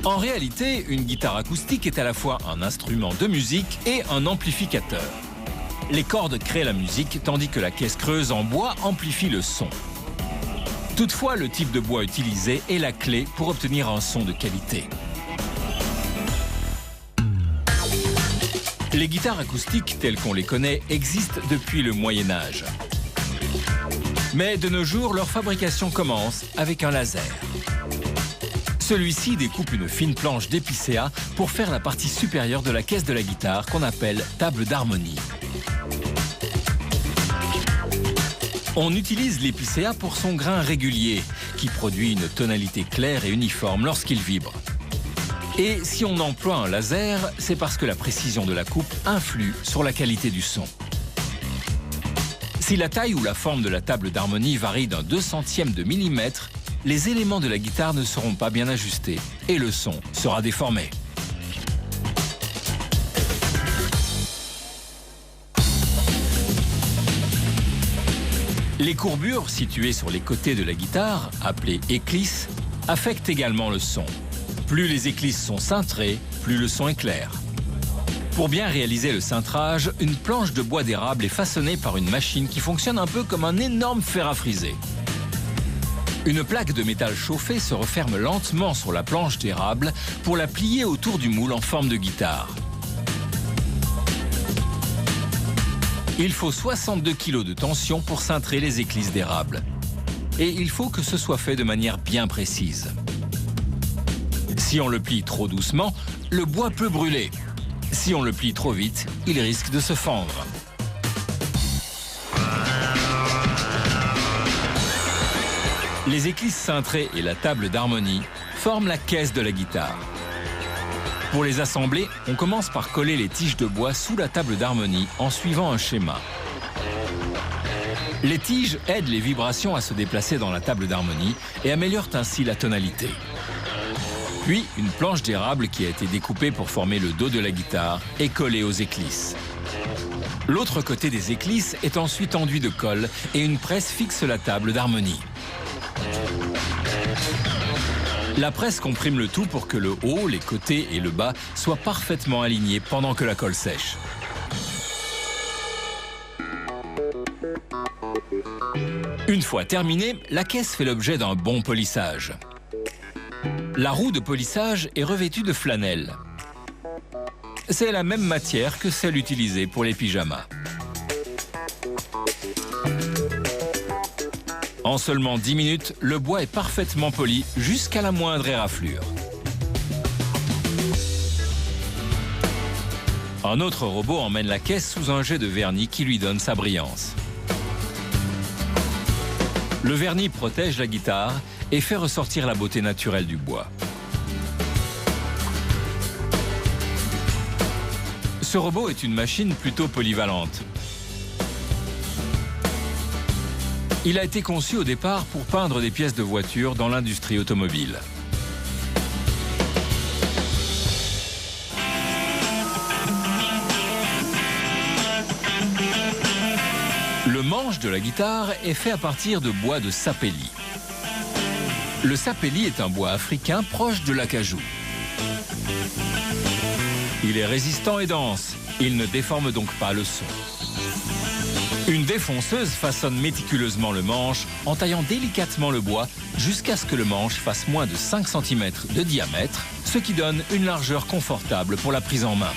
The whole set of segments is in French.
En réalité, une guitare acoustique est à la fois un instrument de musique et un amplificateur. Les cordes créent la musique, tandis que la caisse creuse en bois amplifie le son. Toutefois, le type de bois utilisé est la clé pour obtenir un son de qualité. Les guitares acoustiques telles qu'on les connaît existent depuis le Moyen Âge. Mais de nos jours, leur fabrication commence avec un laser. Celui-ci découpe une fine planche d'épicéa pour faire la partie supérieure de la caisse de la guitare qu'on appelle table d'harmonie. On utilise l'épicéa pour son grain régulier, qui produit une tonalité claire et uniforme lorsqu'il vibre. Et si on emploie un laser, c'est parce que la précision de la coupe influe sur la qualité du son. Si la taille ou la forme de la table d'harmonie varie d'un 2/100 de millimètre, les éléments de la guitare ne seront pas bien ajustés et le son sera déformé. Les courbures situées sur les côtés de la guitare, appelées éclisses, affectent également le son. Plus les éclisses sont cintrées, plus le son est clair. Pour bien réaliser le cintrage, une planche de bois d'érable est façonnée par une machine qui fonctionne un peu comme un énorme fer à friser. Une plaque de métal chauffé se referme lentement sur la planche d'érable pour la plier autour du moule en forme de guitare. Il faut 62 kg de tension pour cintrer les éclisses d'érable. Et il faut que ce soit fait de manière bien précise. Si on le plie trop doucement, le bois peut brûler. Si on le plie trop vite, il risque de se fendre. Les éclisses cintrées et la table d'harmonie forment la caisse de la guitare. Pour les assembler, on commence par coller les tiges de bois sous la table d'harmonie en suivant un schéma. Les tiges aident les vibrations à se déplacer dans la table d'harmonie et améliorent ainsi la tonalité. Puis, une planche d'érable qui a été découpée pour former le dos de la guitare est collée aux éclisses. L'autre côté des éclisses est ensuite enduit de colle et une presse fixe la table d'harmonie. La presse comprime le tout pour que le haut, les côtés et le bas soient parfaitement alignés pendant que la colle sèche. Une fois terminée, la caisse fait l'objet d'un bon polissage. La roue de polissage est revêtue de flanelle. C'est la même matière que celle utilisée pour les pyjamas. En seulement 10 minutes, le bois est parfaitement poli jusqu'à la moindre éraflure. Un autre robot emmène la caisse sous un jet de vernis qui lui donne sa brillance. Le vernis protège la guitare et fait ressortir la beauté naturelle du bois. Ce robot est une machine plutôt polyvalente. Il a été conçu au départ pour peindre des pièces de voitures dans l'industrie automobile. Le manche de la guitare est fait à partir de bois de sapelli. Le sapelli est un bois africain proche de l'acajou. Il est résistant et dense. Il ne déforme donc pas le son. Une défonceuse façonne méticuleusement le manche en taillant délicatement le bois jusqu'à ce que le manche fasse moins de 5 cm de diamètre, ce qui donne une largeur confortable pour la prise en main.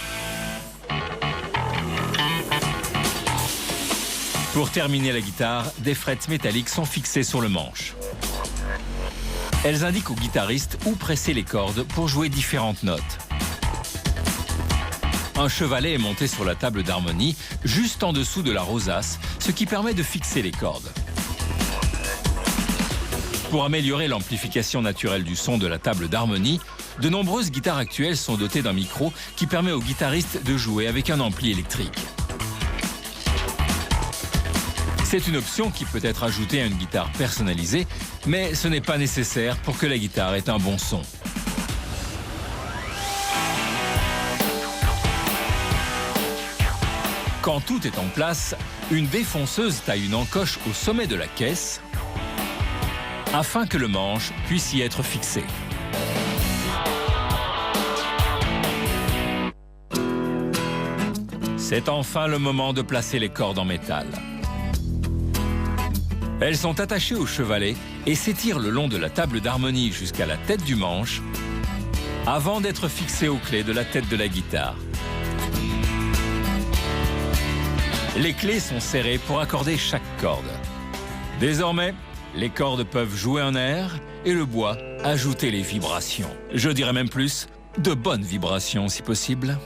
Pour terminer la guitare, des frettes métalliques sont fixées sur le manche. Elles indiquent au guitariste où presser les cordes pour jouer différentes notes. Un chevalet est monté sur la table d'harmonie, juste en dessous de la rosace, ce qui permet de fixer les cordes. Pour améliorer l'amplification naturelle du son de la table d'harmonie, de nombreuses guitares actuelles sont dotées d'un micro qui permet au guitariste de jouer avec un ampli électrique. C'est une option qui peut être ajoutée à une guitare personnalisée, mais ce n'est pas nécessaire pour que la guitare ait un bon son. Quand tout est en place, une défonceuse taille une encoche au sommet de la caisse afin que le manche puisse y être fixé. C'est enfin le moment de placer les cordes en métal. Elles sont attachées au chevalet et s'étirent le long de la table d'harmonie jusqu'à la tête du manche, avant d'être fixées aux clés de la tête de la guitare. Les clés sont serrées pour accorder chaque corde. Désormais, les cordes peuvent jouer un air et le bois ajouter les vibrations. Je dirais même plus, de bonnes vibrations si possible.